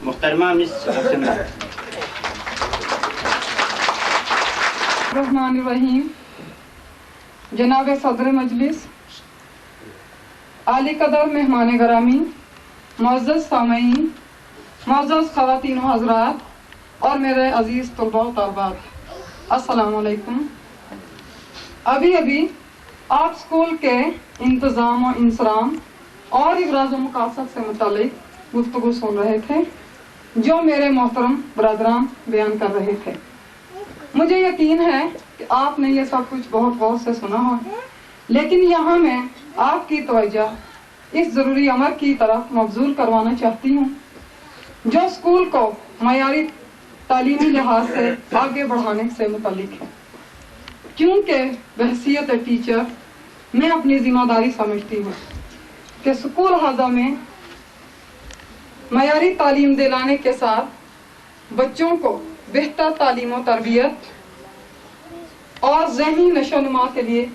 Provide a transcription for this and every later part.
محترمہ مس سمرا۔ الرحمن الرحیم، جناب صدر مجلس، عالی قدر مہمان گرامی، معزز سامعین، معزز خواتین و حضرات اور میرے عزیز طلباء و طالبات، السلام علیکم۔ ابھی آپ اسکول کے انتظام و انصرام اور ابراز و مقاصد سے متعلق گفتگو سن رہے تھے جو میرے محترم برادران بیان کر رہے تھے۔ مجھے یقین ہے کہ آپ نے یہ سب کچھ بہت غور سے سنا ہو، لیکن یہاں میں آپ کی توجہ اس ضروری امر کی طرف مبذول کروانا چاہتی ہوں جو اسکول کو معیاری تعلیمی لحاظ سے آگے بڑھانے سے متعلق ہے، کیونکہ بحیثیت ٹیچر میں اپنی ذمہ داری سمجھتی ہوں کہ اسکول حاضہ میں معیاری تعلیم دلانے کے ساتھ بچوں کو بہتر تعلیم و تربیت اور ذہنی نشوونما کے لیے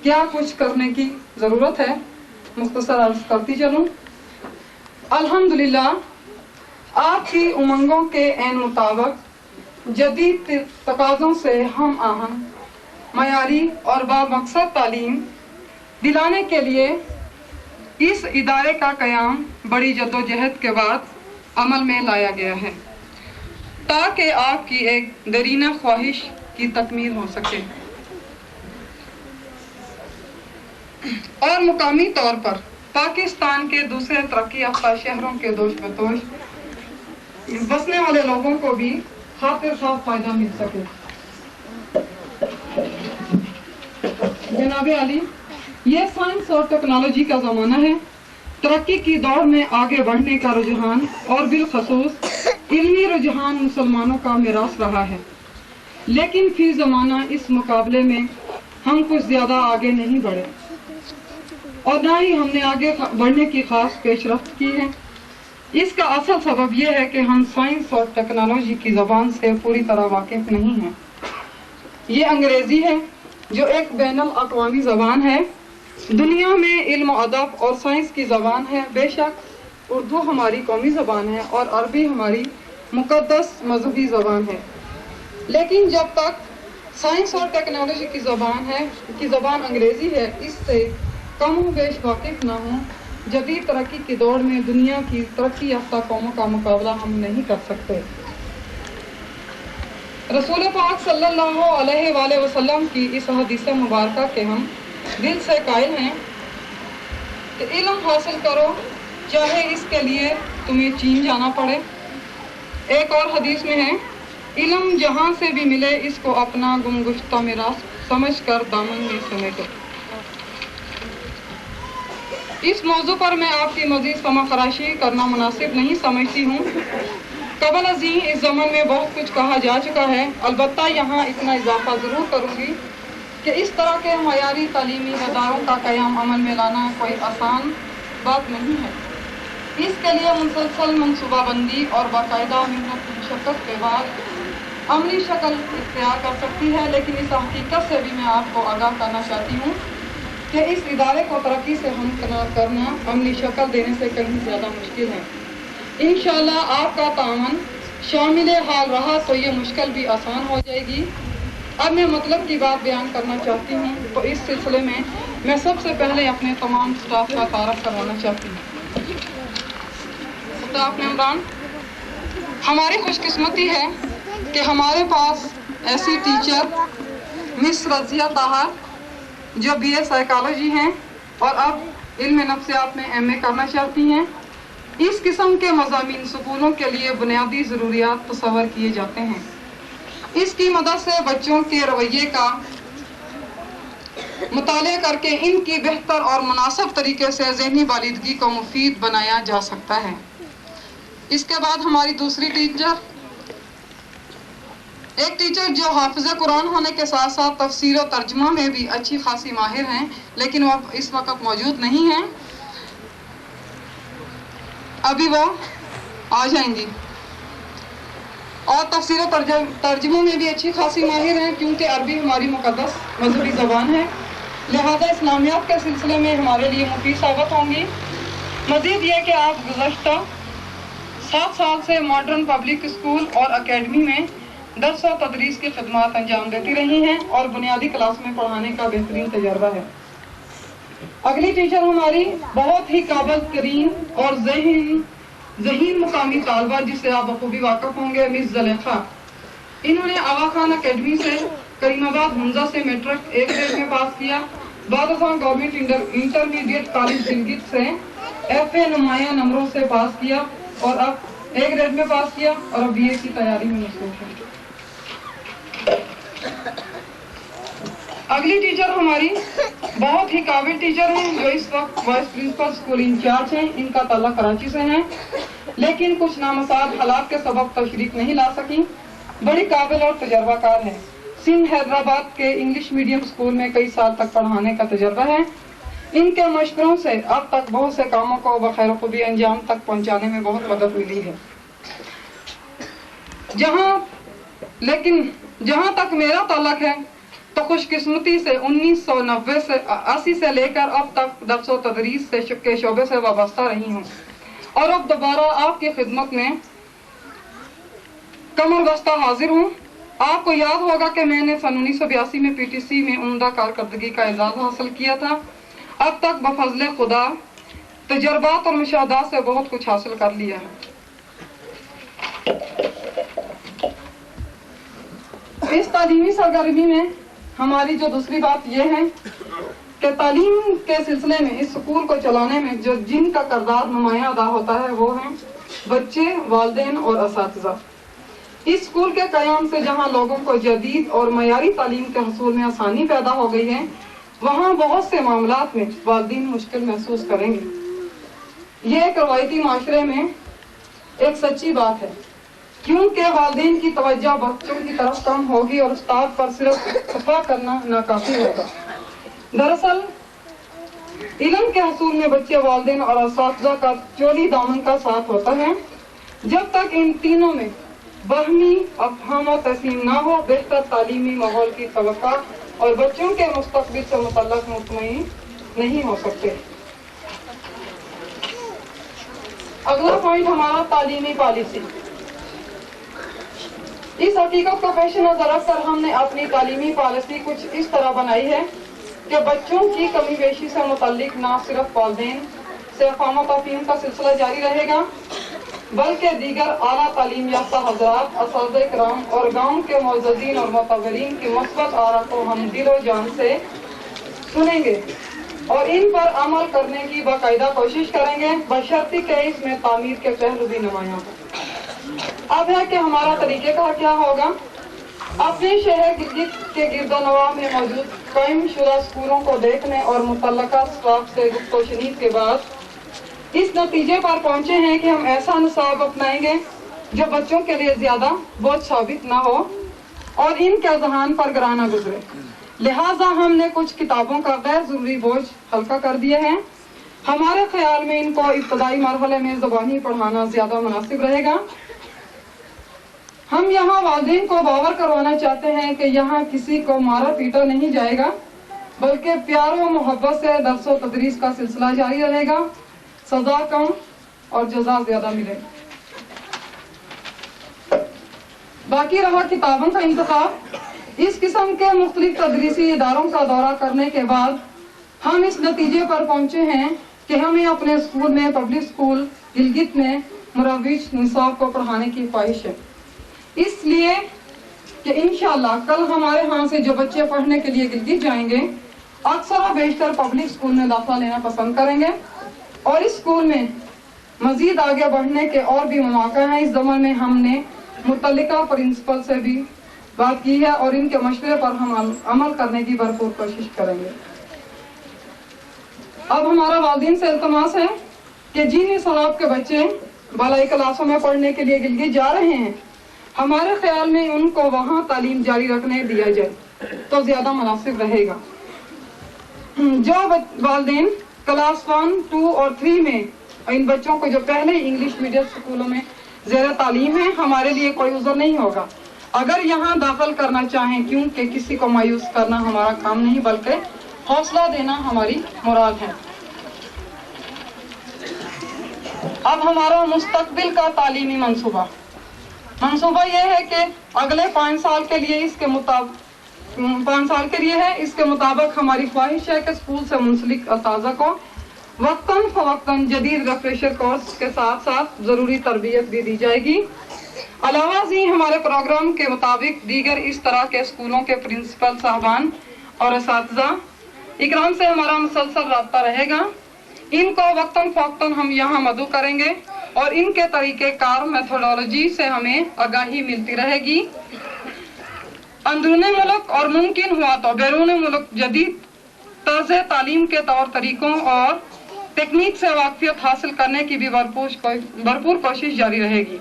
کیا کچھ کرنے کی ضرورت ہے، مختصر عرض کرتی چلوں۔ الحمدللہ آپ کی امنگوں کے عین مطابق جدید تقاضوں سے ہم آہنگ معیاری اور بامقصد تعلیم دلانے کے لیے اس ادارے کا قیام بڑی جدوجہد کے بعد عمل میں لایا گیا ہے تاکہ آپ کی ایک دیرینہ خواہش کی تکمیل ہو سکے اور مقامی طور پر پاکستان کے دوسرے ترقی یافتہ شہروں کے دوش بتوش بسنے والے لوگوں کو بھی خاطر خواہ فائدہ مل سکے۔ جناب علی، یہ سائنس اور ٹیکنالوجی کا زمانہ ہے، ترقی کی دوڑ میں آگے بڑھنے کا رجحان اور بالخصوص علمی رجحان مسلمانوں کا میراث رہا ہے، لیکن فی زمانہ اس مقابلے میں ہم کچھ زیادہ آگے نہیں بڑھے اور نہ ہی ہم نے آگے بڑھنے کی خاص پیش رفت کی ہے۔ اس کا اصل سبب یہ ہے کہ ہم سائنس اور ٹیکنالوجی کی زبان سے پوری طرح واقف نہیں ہیں۔ یہ انگریزی ہے جو ایک بین الاقوامی زبان ہے، دنیا میں علم و ادب اور سائنس کی زبان ہے۔ بے شک اردو ہماری قومی زبان ہے اور عربی ہماری مقدس مذہبی زبان ہے، لیکن جب تک سائنس اور ٹیکنالوجی کی زبان انگریزی ہے، اس سے کم و بیش واقف نہ ہوں، جدید ترقی کی دوڑ میں دنیا کی ترقی یافتہ قوموں کا مقابلہ ہم نہیں کر سکتے۔ رسول پاک صلی اللہ علیہ وآلہ وسلم کی اس حدیث مبارکہ کے ہم دل سے قائل ہیں کہ علم حاصل کرو چاہے اس کے لیے تمہیں چین جانا پڑے۔ ایک اور حدیث میں ہے، علم جہاں سے بھی ملے اس کو اپنا گم گشتہ میراث سمجھ کر دامن میں سمیٹو۔ اس موضوع پر میں آپ کی مزید سمع فراشی کرنا مناسب نہیں سمجھتی ہوں۔ قبل ازیں اس زمن میں بہت کچھ کہا جا چکا ہے، البتہ یہاں اتنا اضافہ ضرور کروں گی کہ اس طرح کے معیاری تعلیمی اداروں کا قیام عمل میں لانا کوئی آسان بات نہیں ہے۔ اس کے لیے مسلسل منصوبہ بندی اور باقاعدہ محنت مشقت کے بعد عملی شکل اختیار کر سکتی ہے، لیکن اس حقیقت سے بھی میں آپ کو آگاہ کرنا چاہتی ہوں کہ اس ادارے کو ترقی سے ہمکنار کرنا عملی شکل دینے سے کہیں زیادہ مشکل ہے۔ انشاءاللہ آپ کا تعاون شامل حال رہا تو یہ مشکل بھی آسان ہو جائے گی۔ اب میں مطلب کی بات بیان کرنا چاہتی ہوں، تو اس سلسلے میں سب سے پہلے اپنے تمام سٹاف کا تعارف کروانا چاہتی ہوں۔ سٹاف ممبران، ہماری خوش قسمتی ہے کہ ہمارے پاس ایسی ٹیچر مس رضیہ طاہر جو BA سائیکالوجی ہیں اور اب علم نفسیات میں MA کرنا چاہتی ہیں۔ اس قسم کے مضامین اسکولوں کے لیے بنیادی ضروریات تصور کیے جاتے ہیں۔ اس کی مدد سے بچوں کے رویے کا مطالعہ کر کے ان کی بہتر اور مناسب طریقے سے ذہنی بالغی کو مفید بنایا جا سکتا ہے۔ اس کے بعد ہماری دوسری ٹیچر، ایک ٹیچر جو حافظ قرآن ہونے کے ساتھ ساتھ تفسیر و ترجمہ میں بھی اچھی خاصی ماہر ہیں، لیکن وہ اس وقت موجود نہیں ہیں، ابھی وہ آ جائیں گی، اور تفسیر و ترجمہ میں بھی اچھی خاصی ماہر ہیں کیونکہ عربی ہماری مقدس مذہبی زبان ہے، لہذا اسلامیات کے سلسلے میں ہمارے لیے مفید ثابت ہوں گی۔ مزید یہ کہ آپ گزشتہ 7 साल से मॉडर्न पब्लिक स्कूल और अकेडमी में दर्स और तदरीस की खदमात अंजाम देती रही हैं और बुनियादी क्लास में पढ़ाने का बेहतरीन तजर्बा है। अगली टीचर हमारी बहुत ही काबिल तरीन और ज़हीन मुकामी तालबा जिससे आप बखूबी वाकिफ होंगे, मिस ज़ुलेखा। इन्होंने आगा खान अकेडमी से करीमाबाद हुंजा से मैट्रिक 1 ग्रेड में पास किया। बाद गवर्नमेंट इंटरमीडिएट कॉलेज गिलगित से FA नुमाया नंबरों से पास किया और अब 1 ग्रेड में पास किया और अब BA की तैयारी में मसरूफ है। अगली टीचर हमारी बहुत ही काबिल टीचर हैं जो इस वक्त वाइस प्रिंसिपल स्कूल इंचार्ज हैं। इनका ताल्लुक कराची से है, लेकिन कुछ नामसाद हालात के सबब तशरीफ नहीं ला सकी। बड़ी काबिल और तजर्बाकार है। सिंध हैदराबाद के इंग्लिश मीडियम स्कूल में कई साल तक पढ़ाने का तजर्बा है। इनके मशवरों से अब तक बहुत से कामों को बखैर खूबी अंजाम तक पहुंचाने में बहुत मदद मिली है। जहां तक मेरा ताल्लुक है तो खुशकिस्मती से 1980 से लेकर अब तक दर्स व तदरीस के शोबे से वाबस्ता रही हूँ और अब दोबारा आपकी खिदमत में कमर बस्ता हाजिर हूँ। आपको याद होगा कि मैंने सन 1982 में PTC में उम्दा कारकर्दगी का एजाज हासिल किया था। अब तक बफजले खुदा तजर्बात और मुशाहदात से बहुत कुछ हासिल कर लिया है। इस तालीमी सरगर्मी में हमारी जो दूसरी बात यह है कि तालीम के सिलसिले में इस स्कूल को चलाने में जिनका किरदार नुमाया अदा होता है वो हैं बच्चे, वालिदैन और असातिज़ा। इस स्कूल के क़याम से जहां लोगों को जदीद और मयारी तालीम के हसूल में आसानी पैदा हो गई है, वहां बहुत से मामलात में वालिदैन मुश्किल महसूस करेंगे। ये एक रवायती माशरे में एक सच्ची बात है, क्योंकि वालिदैन की तवज्जो बच्चों की तरफ कम होगी और उस्ताद पर सिर्फ खफा करना नाकाफी होगा। दरअसल इल्म के हसूल में बच्चे, वालिदैन और असातिज़ा का चोली दामन का साथ होता है। जब तक इन तीनों में बहमी अफहाम और तस्लीम ना हो, बेहतर तालीमी माहौल की तवक्का और बच्चों के मुस्तक़बिल से मुतल्लक़ मुतमईन नहीं हो सकते। अगला पॉइंट हमारा तालीमी पॉलिसी। इस हकीकत को पेश नजर रखकर हमने अपनी तालीमी पॉलिसी कुछ इस तरह बनाई है कि बच्चों की कमी बेशी से मुतल्लिक न सिर्फ वालिदैन से क़याम तफ़हीम का सिलसिला जारी रहेगा, बल्कि दीगर आला तालीम याफ्ता हज़रात, असातिज़ा किराम और गांव के मुअज़्ज़िज़ीन और मुतव्वरीन की मुस्बत आरा को हम दिलो जान से सुनेंगे और इन पर अमल करने की बाकायदा कोशिश करेंगे, बशर्ते कि इसमें तामीर के पहलू भी नुमायां हो। अब है कि हमारा तरीक़ेकार क्या होगा। अपने शहर गिलगित के गिरदोनवा में मौजूद कायम शुदा स्कूलों को देखने और मुतल्लका स्टाफ से गुफ्तगू के बाद इस नतीजे पर पहुंचे हैं कि हम ऐसा निसाब अपनाएंगे जो बच्चों के लिए ज्यादा बोझ साबित ना हो और इनके ज़हन पर गिरा ना गुजरे। लिहाजा हमने कुछ किताबों का गैर जरूरी बोझ हल्का कर दिए हैं। हमारे ख्याल में इनको इब्तदाई मरहले में ज़बानी पढ़ाना ज्यादा मुनासिब रहेगा। हम यहाँ वालिदैन को बावर करवाना चाहते हैं कि यहाँ किसी को मारा पीटा नहीं जाएगा, बल्कि प्यार व मोहब्बत से दर्स व तदरीस का सिलसिला जारी रहेगा। सजा कम और जजा ज्यादा मिले। बाकी रहा किताबों का इंतखाब। इस किस्म के मुख्तलिफ तदरीसी इदारों का दौरा करने के बाद हम इस नतीजे पर पहुंचे हैं कि हमें अपने स्कूल में, पब्लिक स्कूल गिलगित में मुरव्विज निसाब को पढ़ाने की ख्वाहिश है, इसलिए कि इंशाअल्लाह कल हमारे यहाँ से जो बच्चे पढ़ने के लिए गिलगित जाएंगे अक्सर और बेशतर पब्लिक स्कूल में दाखिला लेना पसंद करेंगे और इस स्कूल में मजीद आगे बढ़ने के और भी मौके हैं। इस ज़माने में हमने मुतल्लिका प्रिंसिपल से भी बात की है और इनके मशवरे पर हम अमल करने की भरपूर कोशिश करेंगे। अब हमारा वालिदैन से इल्तमास है कि जिन सलाब के बच्चे बालाई क्लासों में पढ़ने के लिए गिलगित जा रहे हैं, हमारे ख्याल में उनको वहाँ तालीम जारी रखने दिया जाए तो ज्यादा मुनासिब रहेगा। जो वालिदैन क्लास 1, 2 और 3 में इन बच्चों को जो पहले इंग्लिश मीडियम स्कूलों में ज़ेर तालीम है, हमारे लिए कोई उज़र नहीं होगा अगर यहाँ दाखिल करना चाहें, क्योंकि किसी को मायूस करना हमारा काम नहीं बल्कि हौसला देना हमारी मुराद है। अब हमारा मुस्तकबिल का तालीमी मंसूबा ये है कि अगले 5 साल के लिए इसके मुताबिक हमारी ख्वाहिश है कि स्कूल से मुंसलिक असातिज़ा को वक्तन फवक्तन जदीद रिफ्रेशर कोर्स के साथ साथ ज़रूरी तरबियत भी दी जाएगी। अलावा जी हमारे प्रोग्राम के मुताबिक दीगर इस तरह के स्कूलों के प्रिंसिपल साहबान और असातिज़ा इकराम से हमारा मुसलसल रब्ता रहेगा। इनको वक्तन फवक्तन हम यहाँ मदऊ करेंगे और इनके तरीके कार मेथोडोलॉजी से हमें आगाही मिलती रहेगी। अंदरूनी मुल्क और मुमकिन हुआ तो बैरून मुल्क जदीद तर्ज तालीम के तौर तरीकों और टेक्निक से वाकफियत हासिल करने की भी भरपूर कोशिश जारी रहेगी।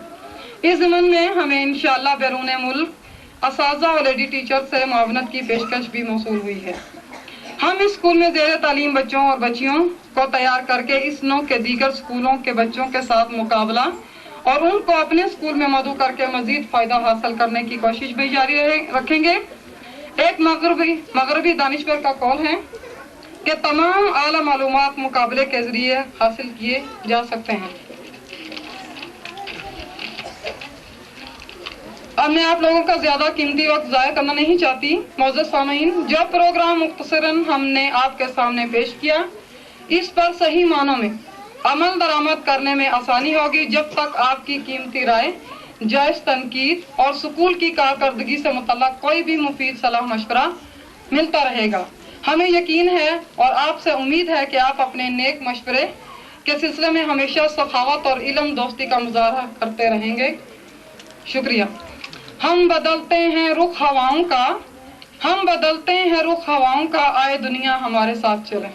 इस ज़मन में हमें इंशाअल्लाह बैरून मुल्क असातिज़ा और लेडी टीचर से मुआवनत की पेशकश भी मौसूल हुई है। हम इस स्कूल में ज़ेर तालीम बच्चों और बच्चियों को तैयार करके इस नौ के दीगर स्कूलों के बच्चों के साथ मुकाबला और उनको अपने स्कूल में मदऊ करके मजीद फायदा हासिल करने की कोशिश भी जारी रखेंगे। एक मगरबी दानिशवर का कौल है कि तमाम आला मालूमात मुकाबले के जरिए हासिल किए जा सकते हैं। अब मैं आप लोगों का ज्यादा कीमती वक्त जाया करना नहीं चाहती। मौजूद सामीन, जो प्रोग्राम मुख्तसरन हमने आपके सामने पेश किया, इस पर सही मानों में अमल दरामद करने में आसानी होगी जब तक आपकी कीमती राय, जायज तनकीद और स्कूल की कारकर्दगी से मुतल्लक कोई भी मुफीद सलाह मशवरा मिलता रहेगा। हमें यकीन है और आपसे उम्मीद है कि आप अपने नेक मशवरे के सिलसिले में हमेशा सखावत और इल्म दोस्ती का मुजाहरा करते रहेंगे। शुक्रिया। हम बदलते हैं रुख हवाओं का, आए दुनिया हमारे साथ चले।